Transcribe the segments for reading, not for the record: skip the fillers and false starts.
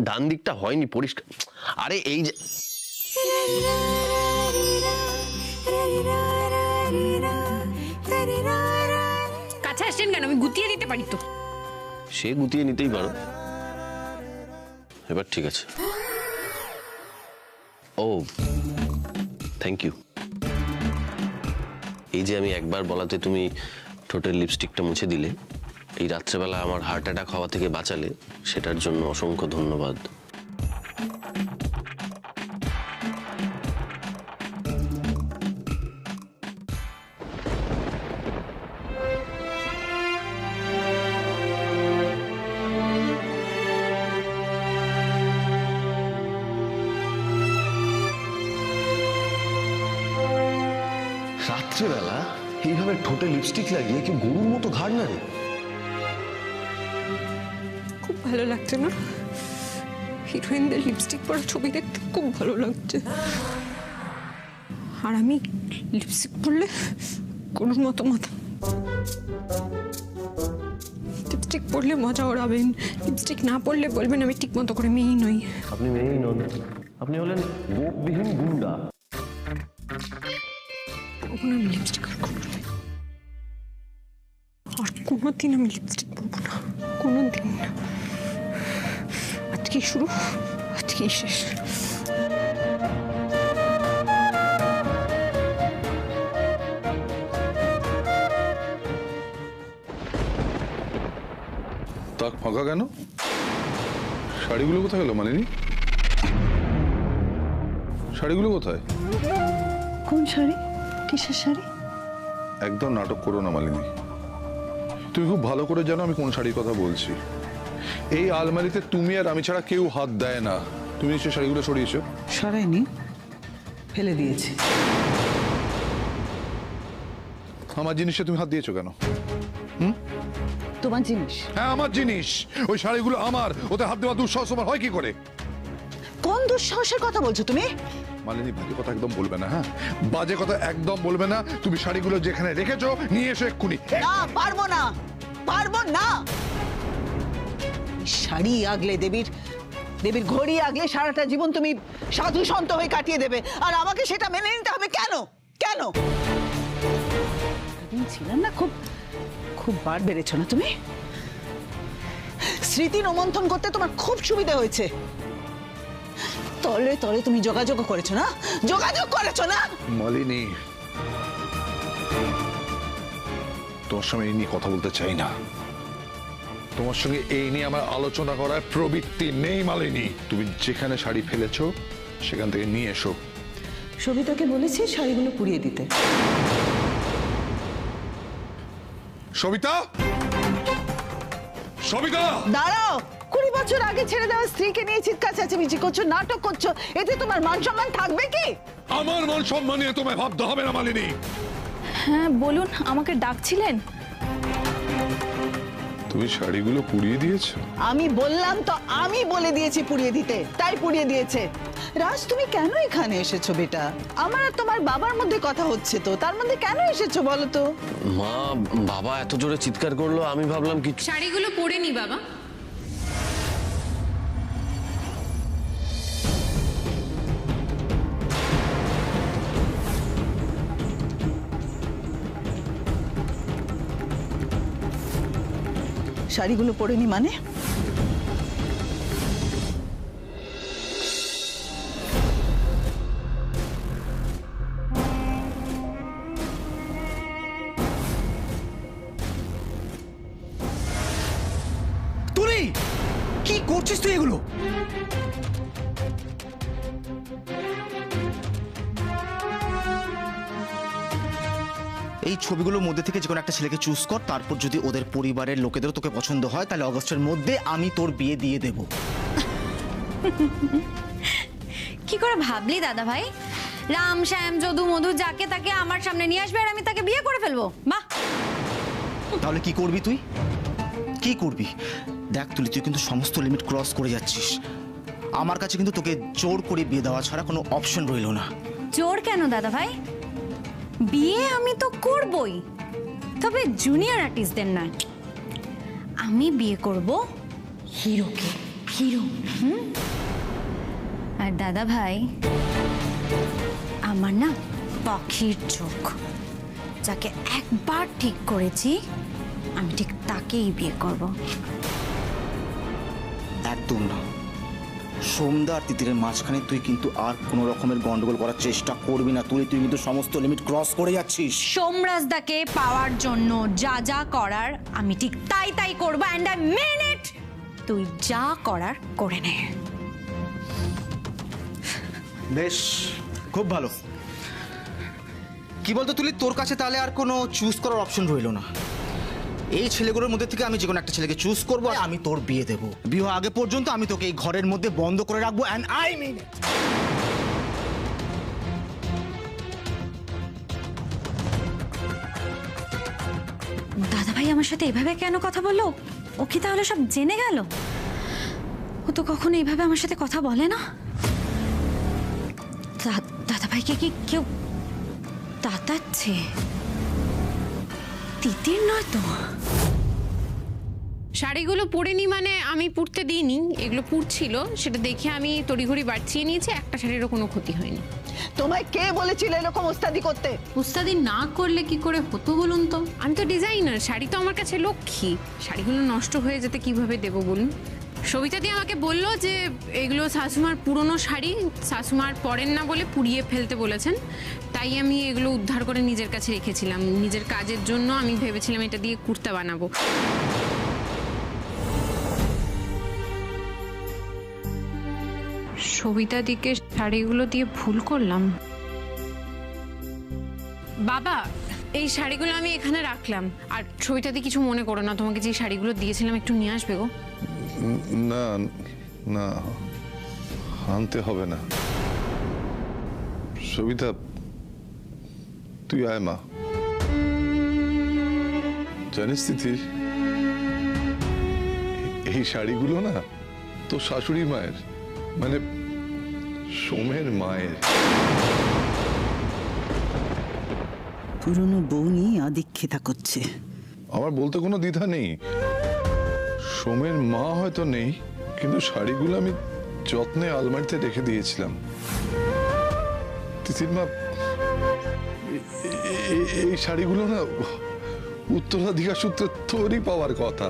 ডান দিকটা হয়নি পরিষ্কার। আরে এই যে কাছে আসছেন কেন? আমি গুটিয়ে দিতে পারি তো। সে গুটিয়ে নিতেই পারো। এবার ঠিক আছে। ও থ্যাংক ইউ। এই যে আমি একবার বলাতে তুমি ঠোঁটের লিপস্টিকটা মুছে দিলে, এই রাত্রেবেলা আমার হার্ট অ্যাটাক হওয়া থেকে বাঁচালে, সেটার জন্য অসংখ্য ধন্যবাদ। রাত্রেবেলা এইভাবে ঠোঁটে লিপস্টিক লাগিয়ে কি গরুর মতো ঘাড় নাড়ে? খুব ভালো লাগছে না? হিরোইনদের লিপস্টিক পরা ছবি দেখতে খুব ভালো লাগছে। আর আমি লিপস্টিক পরলে গরুর মতো মাথা। লিপস্টিক পরলে মজা ওড়াবেন, লিপস্টিক না পরলে বলবেন আমি ঠিক মতো করে মেয়েই নই। আপনি মেয়েই নন, আপনি হলেন গোপবিহীন গুন্ডা। কখনো আমি লিপস্টিক আর করবো না। আর কোনোদিন আমি লিপস্টিক পরবো না, কোনোদিন না। আজকেই শুরু, আজকেই শেষ। তাক ফাঁকা কেন? শাড়িগুলো কোথায় গেল মালিনী? শাড়িগুলো কোথায়? কোন শাড়ি? কিসের শাড়ি? একদম নাটক করো না মালিনী। তুমি খুব ভালো করে জানো আমি কোন শাড়ির কথা বলছি। এই আলমারিতে তুমি আর আমি ছাড়া কেউ হাত দেয় না। তুমি নিশ্চয় শাড়িগুলো সরিয়েছো? সরাইনি, ফেলে দিয়েছি। আমার জিনিসে তুমি হাত দিয়েছো কেন? তোমার জিনিস? হ্যাঁ আমার জিনিস। ওই শাড়িগুলো আমার, ওতে হাত দেওয়া দুঃসাহস তোমার হয় কি করে? কোন দুঃসাহসের কথা বলছো তুমি? মালিনী বাজে কথা একদম বলবে না। হ্যাঁ বাজে কথা একদম বলবে না। তুমি শাড়িগুলো যেখানে রেখেছো নিয়ে এসো এক্ষুনি। না, পারবো না, পারবো না। শাড়ি আগলে দেবীর ঘড়ি আগলে সারাটা জীবন তুমি সাধু সন্ত হয়ে কাটিয়ে দেবে, আর আমাকে সেটা মেনে নিতে হবে কেন? কেন? এতদিন ছিলাম না, খুব বার বেড়েছো না তুমি? স্মৃতি রোমন্থন করতে তোমার খুব সুবিধা হয়েছে। তলে তলে তুমি যোগাযোগ করেছো না? যোগাযোগ করেছো না? মালিনী তোমার সঙ্গে এই নিয়ে কথা বলতে চাই না। তোমার সঙ্গে এই নিয়ে আমার আলোচনা করার প্রবৃত্তি নেই মালিনী। তুমি যেখানে শাড়ি ফেলেছো সেখান থেকে নিয়ে এসো। সবিতাকে বলেছি শাড়িগুলো পুড়িয়ে দিতে। সবিতা, সবিতা দাঁড়াও। 20 বছর আগে ছেড়ে দেওয়া স্ত্রীকে নিয়ে চিৎকার চেঁচামেচি করছো, নাটক করছো, এতে তোমার মান সম্মান থাকবে কি? আমার মান সম্মান নিয়ে তোমায় ভাবতে হবে না মালিনী। হ্যাঁ বলুন, আমাকে ডাকছিলেন? তুমি শাড়িগুলো পুড়িয়ে দিয়েছো? আমি বললাম তো, আমি বলে দিয়েছি পুড়িয়ে দিতে, তাই পুড়িয়ে দিয়েছে। রাজ তুমি কেন এখানে এসেছো বেটা? আমার আর তোমার বাবার মধ্যে কথা হচ্ছে তো, তার মধ্যে কেন এসেছো বলো তো? মা বাবা এত জোরে চিৎকার করলো, আমি ভাবলাম কি শাড়িগুলো পরে নি বাবা। শাড়িগুলো পরেনি মানে? তুই কি করছিস তুই এগুলো? এই ছবিগুলোর মধ্যে থেকে যে কোনো একটা ছেলেকে চুজ কর, তারপর যদি ওদের পরিবারের লোকেদেরও তোকে পছন্দ হয় তাহলে অগস্টের মধ্যে আমি তোর বিয়ে দিয়ে দেব। কি করে ভাবলি দাদা ভাই? রাম শ্যাম যদু মধু যাকে তাকে আমার সামনে নিয়ে আসবে আর আমি তাকে বিয়ে করে ফেলবো? বাহ! তাহলে কি করবি তুই? কি করবি? দেখ তুই কিন্তু সমস্ত লিমিট ক্রস করে যাচ্ছিস। আমার কাছে কিন্তু তোকে জোর করে বিয়ে দেওয়া ছাড়া কোনো অপশন রইল না। জোর কেন দাদা ভাই? বিয়ে আমি তো করবই, তবে জুনিয়র আর্টিস্টদের না। আমি বিয়ে করব হিরোকে। ভীরু। আর দাদা ভাই আমার না পাখির চোখ, যাকে একবার ঠিক করেছি আমি ঠিক তাকেই বিয়ে করব। একদম না, সোমদা আর তিতিরের মাঝখানে তুই কিন্তু আর কোনো রকমের গন্ডগোল করার চেষ্টা করবি না। তুই কিন্তু সমস্ত লিমিট ক্রস করে যাচ্ছিস। সোমরাজদাকে পাওয়ার জন্য যা যা করার আমি ঠিক তাই তাই করবো, অ্যান্ড আই মিন ইট। তুই যা করার করে নে। বেশ, খুব ভালো। কি বলতো তুলি, তোর কাছে তাহলে আর কোনো চুজ করার অপশন রইলো না। এই ছেলেগুলোর মধ্যে থেকে আমি যে কোনো একটা ছেলেকে চুজ করবো, আর আমি তোর বিয়ে দেবো। বিয়ে আগে পর্যন্ত আমি তোকে এই ঘরের মধ্যে বন্ধ করে রাখবো, অ্যান্ড আই মিন ইট। দাদা ভাই আমার সাথে এভাবে কেন কথা বললো? ও কি তাহলে সব জেনে গেল? ও তো কখনো এইভাবে আমার সাথে কথা বলে না। দাদা ভাইকে কি কেউ তাতাচ্ছে? তিতির নয় তো? শাড়িগুলো পরেনি মানে আমি পরতে দিইনি, এগুলো পরছিল, সেটা দেখে আমি তড়িঘড়ি বাড়ছিয়ে নিয়েছি। একটা শাড়িরও কোনো ক্ষতি হয়নি। তোমায় কে বলেছিল এরকম ওস্তাদি করতে? উস্তাদি না করলে কি করে হতো বলুন তো? আমি তো ডিজাইনার, শাড়ি তো আমার কাছে লক্ষ্মী। শাড়িগুলো নষ্ট হয়ে যেতে কিভাবে দেবো বলুন? সবিতাদি আমাকে বললো যে এগুলো শাশুমার পুরনো শাড়ি, শাশুমার পরেন না বলে পুড়িয়ে ফেলতে বলেছেন, তাই আমি এগুলো উদ্ধার করে নিজের কাছে রেখেছিলাম। নিজের কাজের জন্য আমি ভেবেছিলাম এটা দিয়ে কুর্তা বানাবো। সবিতাদিকে শাড়িগুলো দিয়ে ভুল করলাম। বাবা, এই শাড়িগুলো আমি এখানে রাখলাম। আর সবিতাদি কিছু মনে করো না, তোমাকে যে শাড়িগুলো দিয়েছিলাম একটু নিয়ে আসবে গো। না না, আনতে হবে না। সবিতা, তুই আয় মা। জানিস তিথি, এই শাড়িগুলো না তো শাশুড়ি মায়ের, মানে সোমের মায়ের। পুরনো বউ নিয়ে আদিক্ষিতা করছে। আমার বলতে কোনো দ্বিধা নেই। সোমের মা হয়তো নেই, কিন্তু শাড়িগুলো আমি যত্নে আলমারিতে রেখে দিয়েছিলাম। তিথির মা, এই শাড়িগুলো না উত্তরাধিকার সূত্রে তোরই পাওয়ার কথা।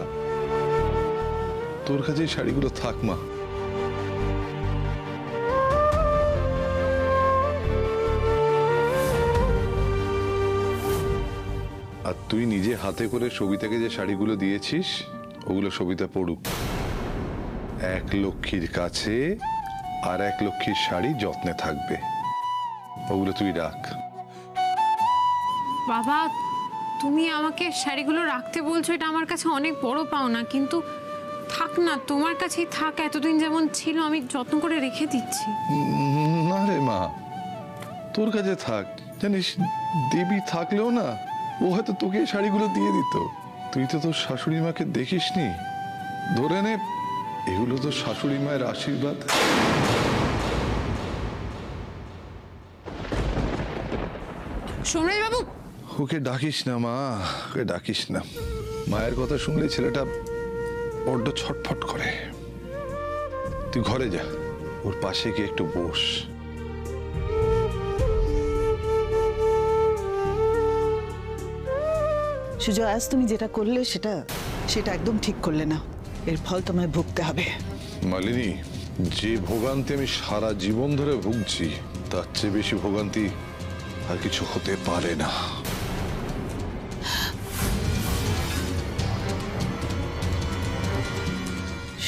তোর কাছে এই শাড়িগুলো থাক মা। আর তুই নিজে হাতে করে সবিতাকে যে শাড়িগুলো দিয়েছিস, ওগুলো সবিতা পড়ুক। এক লক্ষ্মীর কাছে আর এক লক্ষ্মীর শাড়ি যত্নে থাকবে, ওগুলো তুই রাখ। বাবা, তুমি আমাকে শাড়িগুলো রাখতে বলছো, এটা আমার কাছে অনেক বড় পাওনা, কিন্তু থাক না, তোমার কাছেই থাক। এতদিন যেমন ছিল আমি যত্ন করে রেখে দিচ্ছি। না রে মা, তোর কাছে থাক। জানিস, দেবী থাকলেও না ও হয়তো তোকে এই শাড়িগুলো দিয়ে দিত। তুই তো তোর শাশুড়ি মাকে দেখিসনি। ধরে নে, এগুলো তো শাশুড়ি মায়ের আশীর্বাদ। সোমরাজ বাবু, ওকে ডাকিস না মা, ওকে ডাকিস না। মায়ের কথা শুনলে ছেলেটা বড্ড ছটফট করে। তুই ঘরে যা, ওর পাশে গিয়ে একটু বস। সুজয়, আজ তুমি যেটা করলে সেটা একদম ঠিক করলে না। এর ফল তোমায় ভুগতে হবে। মালিনী, যে ভোগান্তি আমি সারা জীবন ধরে ভুগছি, তার চেয়ে বেশি ভোগান্তি আর কিছু হতে পারে না।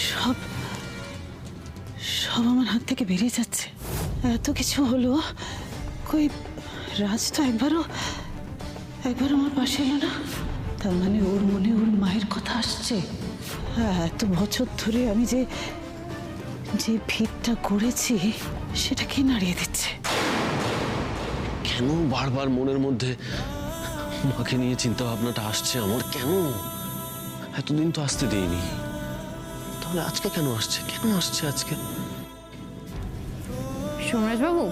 সব আমার হাত থেকে বেরিয়ে যাচ্ছে। এত কিছু হলো, কই রাজ তো একবারও আমার পাশে এলো না। তার মানে ওর মনে ওর মায়ের কথা আসছে। এত বছর ধরে আমি যে ভিড়টা করেছি সেটা কি নাড়িয়ে দিচ্ছে। কেন বারবার মনের মধ্যে মাকে নিয়ে চিন্তা ভাবনাটা আসছে আমার? কেন? এতদিন তো আসতে দেইনি, তাহলে আজকে কেন আসছে? কেন আসছে আজকে? সোমরাজ বাবু,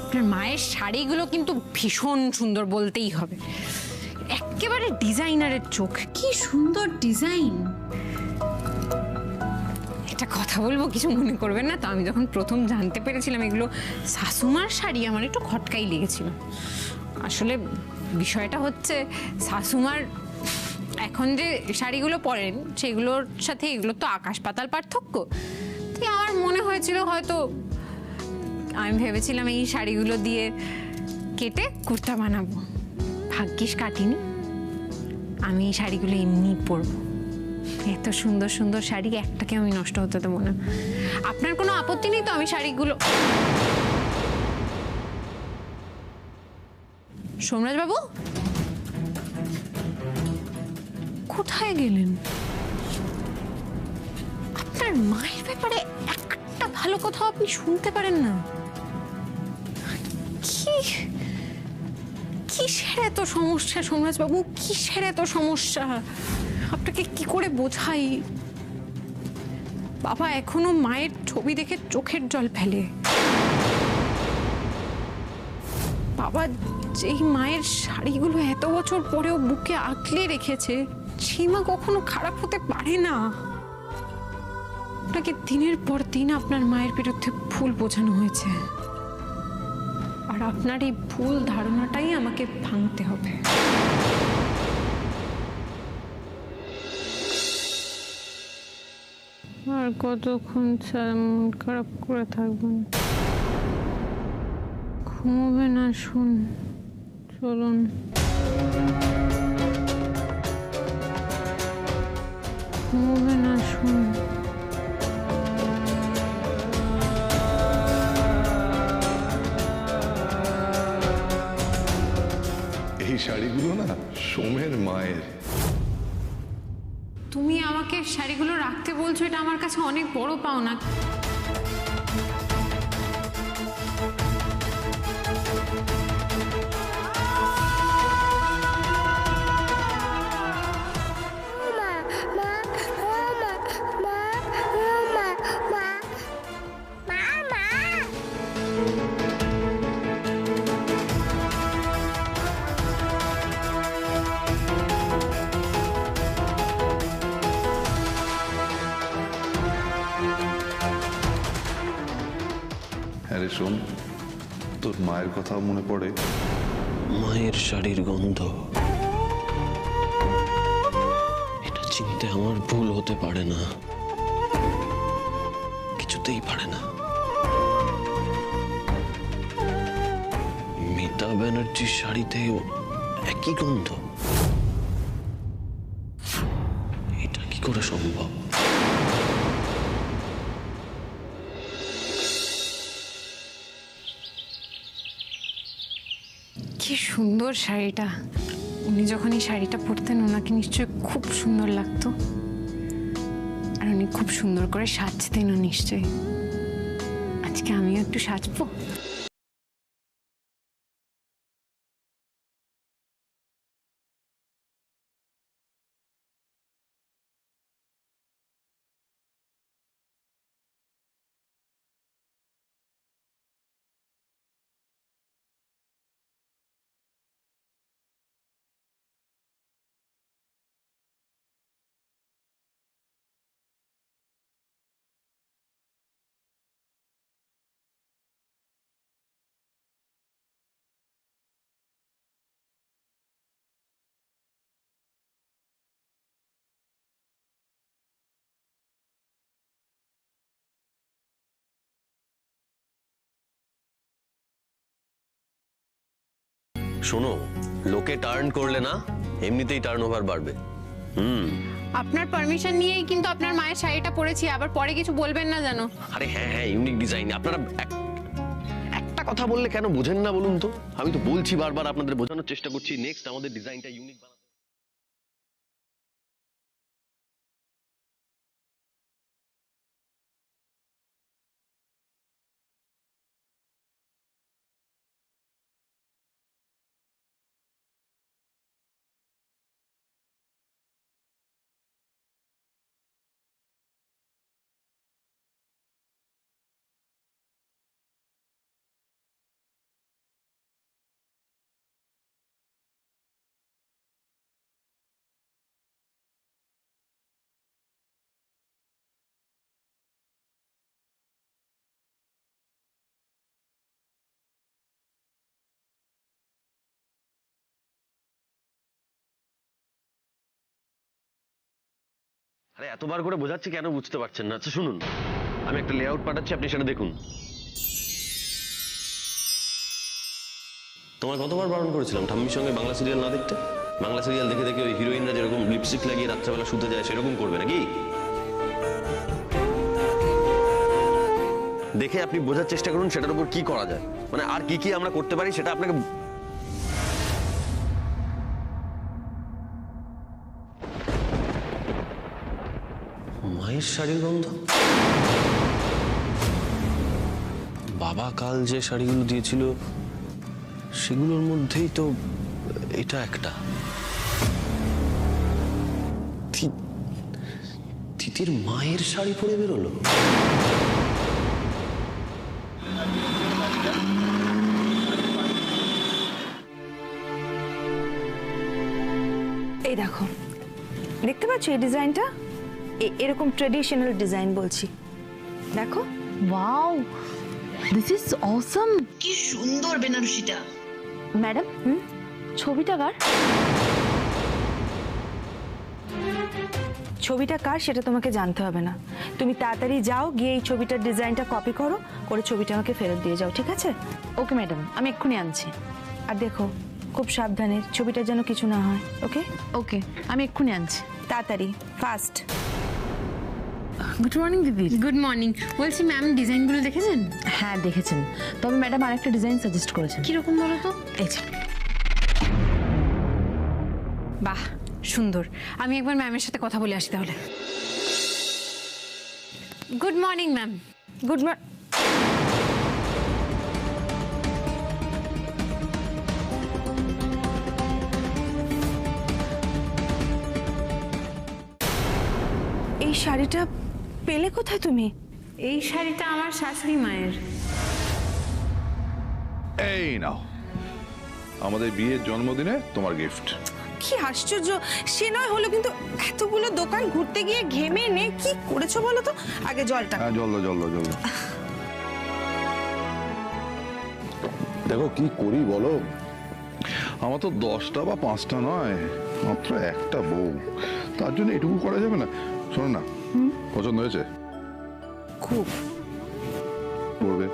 আপনার মায়ের শাড়িগুলো কিন্তু ভীষণ সুন্দর বলতেই হবে। একেবারে ডিজাইনারের চোখ, কি সুন্দর ডিজাইন। একটা কথা বলবো, কিছু মনে করবেন না তো? আমি যখন প্রথম জানতে পেরেছিলাম এগুলো শাশুমার শাড়ি, আমার একটু খটকাই লেগেছিল। আসলে বিষয়টা হচ্ছে, শাশুমার এখন যে শাড়িগুলো পরেন সেগুলোর সাথে এগুলো তো আকাশ পাতাল পার্থক্য। তাই আমার মনে হয়েছিল হয়তো, আমি ভেবেছিলাম এই শাড়িগুলো দিয়ে কেটে কুর্তা বানাবো। ভাগ্যিস কাটিনি, আমি এই শাড়িগুলো এমনি পরবো। এত সুন্দর সুন্দর শাড়ি একটাকে আমি নষ্ট হতে দেবো না। আপনার কোনো আপত্তি নেই তো আমি শাড়িগুলো? সোমরাজ বাবু কোথায় গেলেন? আপনার মায়ের ব্যাপারে একটা ভালো কথা আপনি শুনতে পারেন না? কি কিসের এত সমস্যা সোমরাজ বাবু, কিসের এত সমস্যা? আপনাকে কি করে বোঝাই? বাবা এখনো মায়ের ছবি দেখে চোখের জল ফেলে। বাবা যেই মায়ের শাড়িগুলো এত বছর পরেও বুকে আঁকলে রেখেছে, সেই মা কখনো খারাপ হতে পারে না। আপনাকে দিনের পর দিন আপনার মায়ের বিরুদ্ধে ভুল বোঝানো হয়েছে, আর আপনার এই ভুল ধারণাটাই আমাকে ভাঙতে হবে। আর কতক্ষণ মন খারাপ করে থাকবেন? ঘুমোবে না? শুন, চলুন। ঘুমোবে না? শুন। এই শাড়িগুলো না সোমের মায়ের। তুমি আমাকে শাড়িগুলো রাখতে বলছো, এটা আমার কাছে অনেক বড় পাওনা। হ্যাঁ রে শোন, তোর মায়ের কথা মনে পড়ে? মায়ের শাড়ির গন্ধ, এটা চিনতে আমার ভুল হতে পারে না, কিছুতেই পারে না। মিতা ব্যানার্জির শাড়িতেও একই গন্ধ, এটা কি করে সম্ভব? কি সুন্দর শাড়িটা! উনি যখন এই শাড়িটা পরতেন ওনাকে নিশ্চয়ই খুব সুন্দর লাগতো, আর উনি খুব সুন্দর করে সাজতেনও নিশ্চয়ই। আজকে আমিও একটু সাজবো। শোনো, লোকে টার্ন করলে না এমনিতেই টার্ন ওভার বাড়বে। আপনার পারমিশন নিয়েই কিন্তু আপনার মায়ের শাড়িটা পরেছি, আবার পরে কিছু বলবেন না যেন। আরে হ্যাঁ হ্যাঁ, ইউনিক ডিজাইন। আপনারা একটা কথা বললে কেন বোঝেন না বলুন তো? আমি তো বলছি বারবার, আপনাদের বোঝানোর চেষ্টা করছি, নেক্সট আমাদের ডিজাইনটা ইউনিক। আরে এতবার করে বোঝাচ্ছি কেন বুঝতে পারছেন না? আচ্ছা শুনুন, আমি একটা লেআউট পাঠাচ্ছি, আপনি সেটা দেখুন। তোমায় কতবার বারণ করেছিলাম ঠাম্মির সঙ্গে বাংলা সিরিয়াল না দেখতে? বাংলা সিরিয়াল দেখে দেখে ওই হিরোইনরা যেরকম লিপস্টিক লাগিয়ে রাত্রেবেলা শুতে যায় সেরকম করবে নাকি? দেখে আপনি বোঝার চেষ্টা করুন সেটার উপর কি করা যায়, মানে আর কি কি আমরা করতে পারি সেটা আপনাকে। মায়ের শাড়ির গন্ধ। বাবা কাল যে শাড়িগুলো দিয়েছিল সেগুলোর মধ্যেই তো এটা একটা। তিতির মায়ের শাড়ি পরে বেরোলো। এই দেখো, দেখতে পাচ্ছ এই ডিজাইনটা? এরকম ট্রেডিশনাল ডিজাইন বলছি, দেখো। ওয়াও, দিস ইজ অসম। কি সুন্দর বেনারসিটা। ম্যাডাম, ছবিটা কার? ছবিটা কার সেটা তোমাকে জানতে হবে না, তুমি তাড়াতাড়ি যাও, গিয়ে এই ছবিটার ডিজাইনটা কপি করো, করে ছবিটা আমাকে ফেরত দিয়ে যাও, ঠিক আছে? ওকে ম্যাডাম, আমি এক্ষুনি আনছি। আর দেখো, খুব সাবধানে, ছবিটা যেন কিছু না হয়। ওকে ওকে, আমি এক্ষুনি আনছি। তাড়াতাড়ি, ফাস্ট। গুড মর্নিং দিদি। Good morning. বলছি ম্যাম ডিজাইনগুলো দেখেছেন? হ্যাঁ দেখেছেন, তবে ম্যাডাম আরেকটা ডিজাইন সাজেস্ট করেছেন। কিরকম বলো তো? এই যে, বাহ সুন্দর। আমি একবার ম্যামের সাথে কথা বলে আসি তাহলে। Good morning ma'am. Good morning. এই শাড়িটা পেলে কোথায় তুমি? এই শাড়িটা আমার শাশুড়ি মায়ের। এই নাও আমাদের বিয়ের জন্মদিনে তোমার গিফট। কি আশ্চর্য, সে নয় হলো, কিন্তু এতগুলো দোকান ঘুরতে গিয়ে ঘেমে নে কি করেছো বলো তো? আগে জলটা। হ্যাঁ জল জল জল। দেখো কি করি বলো, আমার তো 10টা বা 5টা নয়, মাত্র একটা বউ, তার জন্য এটুকু করা যাবে না? শোনো না, পছন্দ হয়েছে? খুব। পড়বে?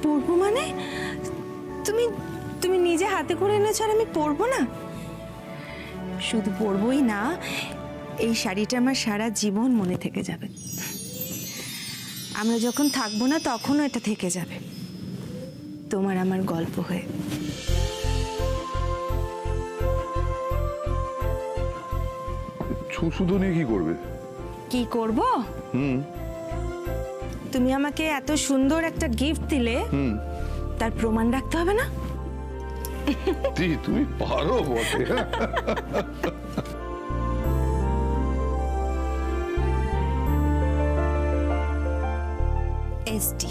পরবো মানে? তুমি তুমি নিজে হাতে করে এনেছো আর আমি পরবো না? শুধু পরবোই না, এই শাড়িটা আমার সারা জীবন মনে থেকে যাবে। আমরা যখন থাকবো না তখনও এটা থেকে যাবে, তোমার আমার গল্প হয়ে। শুধু নিয়ে কি করবে? কি করব? তুমি আমাকে এত সুন্দর একটা গিফট দিলে, তার প্রমাণ রাখতে হবে না? তুমি পারো বটে। এসটি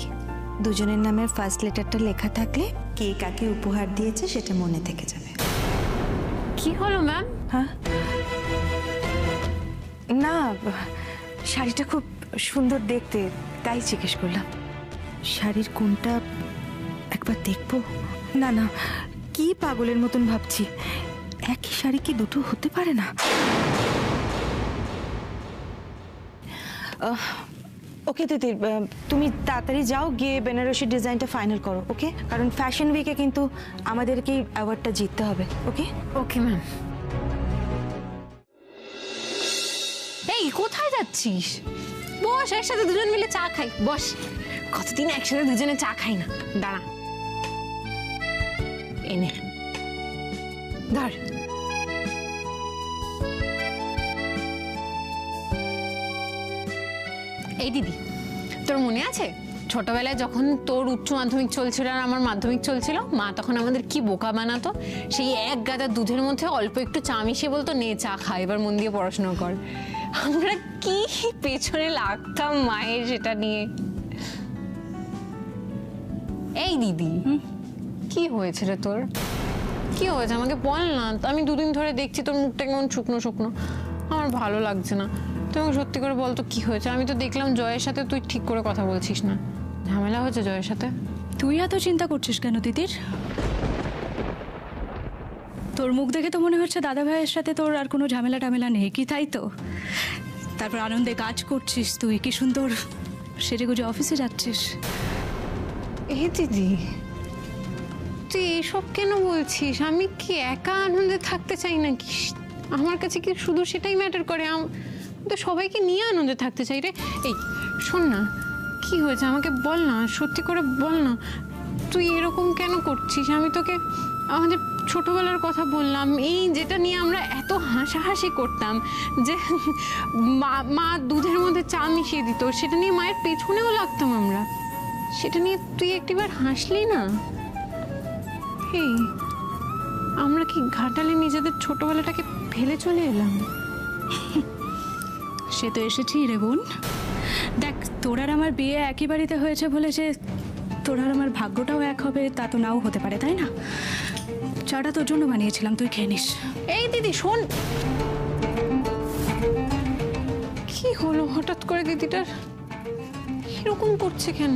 দুজনের নামের ফার্স্ট লেটারটা লেখা থাকলে কে কাকে উপহার দিয়েছে সেটা মনে থেকে যাবে। কি হলো ম্যাম? হ্যাঁ না, শাড়িটা খুব সুন্দর দেখতে, তাই জিজ্ঞেস করলাম। শাড়ির কোনটা একবার দেখবো? না না, কি পাগলের মতন ভাবছি, একই শাড়ি কি দুটো হতে পারে না? ওকে দিদি, তুমি তাড়াতাড়ি যাও, গিয়ে বেনারসি ডিজাইনটা ফাইনাল করো। ওকে, কারণ ফ্যাশন উইকে কিন্তু আমাদেরকেই অ্যাওয়ার্ডটা জিততে হবে। ওকে ওকে ম্যাম। এই কোথায় যাচ্ছিস? বস, এর সাথে দুজন মিলে চা খাই। বস, কতদিন একসাথে দুজনে চা খাই না। দাঁড়া, এনে ধর। এই দিদি, তোর মনে আছে ছোটবেলায় যখন তোর উচ্চ মাধ্যমিক চলছিল আর আমার মাধ্যমিক চলছিল, মা তখন আমাদের কি বোকা বানাতো? সেই এক গাদা দুধের মধ্যে অল্প একটু চা মিশিয়ে বলতো, নে চা খা, এবার মন দিয়ে পড়াশোনা কর। আমরা কি পেছনে লাগতাম মায়ের সেটা নিয়ে। এই দিদি, কি হয়েছে রে তোর? কি হয়েছে আমাকে বল না। আমি দুদিন ধরে দেখছি তোর মুখটা কেমন শুকনো শুকনো, আমার ভালো লাগছে না। তুই আমাকে সত্যি করে বল তো কি হয়েছে? আমি তো দেখলাম জয়ের সাথে তুই ঠিক করে কথা বলছিস না। ঝামেলা হয়েছে জয়ের সাথে? তুই এত চিন্তা করছিস কেন তিতির? তোর মুখ দেখে তো মনে হচ্ছে দাদা ভাইয়ের সাথে তোর আর কোনো ঝামেলা টামেলা নেই, কি তাই তো? তারপর আনন্দে কাজ করছিস তুই, কি সুন্দর সেজেগুজে অফিসে যাচ্ছিস। এ দিদি, তুই এইসব কেন বলছিস? আমি কি একা আনন্দে থাকতে চাই নাকি? আমার কাছে কি শুধু সেটাই ম্যাটার করে? তো সবাইকে নিয়ে আনন্দে থাকতে চাই রে। এই শোন না, কি হয়েছে আমাকে বল না, সত্যি করে বল না, তুই এরকম কেন করছিস? আমি তোকে আমাদের ছোটবেলার কথা বললাম, এই যেটা নিয়ে আমরা এত হাসাহাসি করতাম, যে মা দুধের মধ্যে চা মিশিয়ে দিত, সেটা নিয়ে মায়ের পেছনেও লাগতাম আমরা, সেটা নিয়ে তুই একটিবার হাসলি না? এই আমরা কি ঘাটালে নিজেদের ছোটবেলাটাকে ফেলে চলে এলাম? সে তো এসেছি রে বোন। দেখ, তোর আর আমার বিয়ে একই বাড়িতে হয়েছে বলে যে তোর আর আমার ভাগ্যটাও এক হবে তা তো নাও হতে পারে, তাই না? চাটা তোর জন্য বানিয়েছিলাম, তুই খেয়ে নিস। এই দিদি শোন, কি হলো হঠাৎ করে দিদিটার এরকম করছে কেন?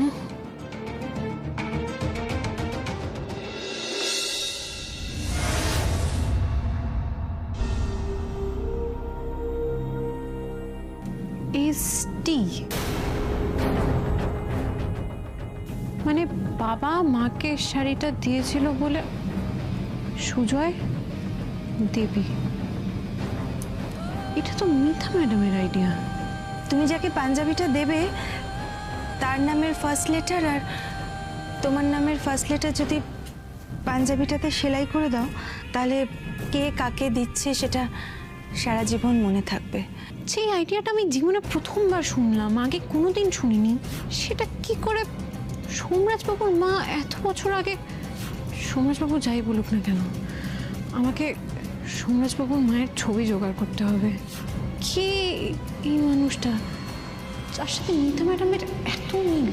এসটি মানে বাবা মাকে শাড়িটা দিয়েছিল বলে সুজয় দেবী, এটা তো মিথা ম্যাডামের আইডিয়া। তুমি যাকে পাঞ্জাবিটা দেবে তার নামের ফার্স্ট লেটার আর তোমার নামের ফার্স্ট লেটার যদি পাঞ্জাবিটাতে সেলাই করে দাও, তাহলে কে কাকে দিচ্ছে সেটা সারা জীবন মনে থাকবে। সেই আইডিয়াটা আমি জীবনে প্রথমবার শুনলাম, আগে কোনোদিন শুনিনি। সেটা কি করে সোমরাজবাবুর মা এত বছর আগে? সোমরাজবাবু যাই বলুক না কেন, আমাকে সোমরাজবাবুর মায়ের ছবি জোগাড় করতে হবে। কে এই মানুষটা যার সাথে মিতা ম্যাডামের এত মিল?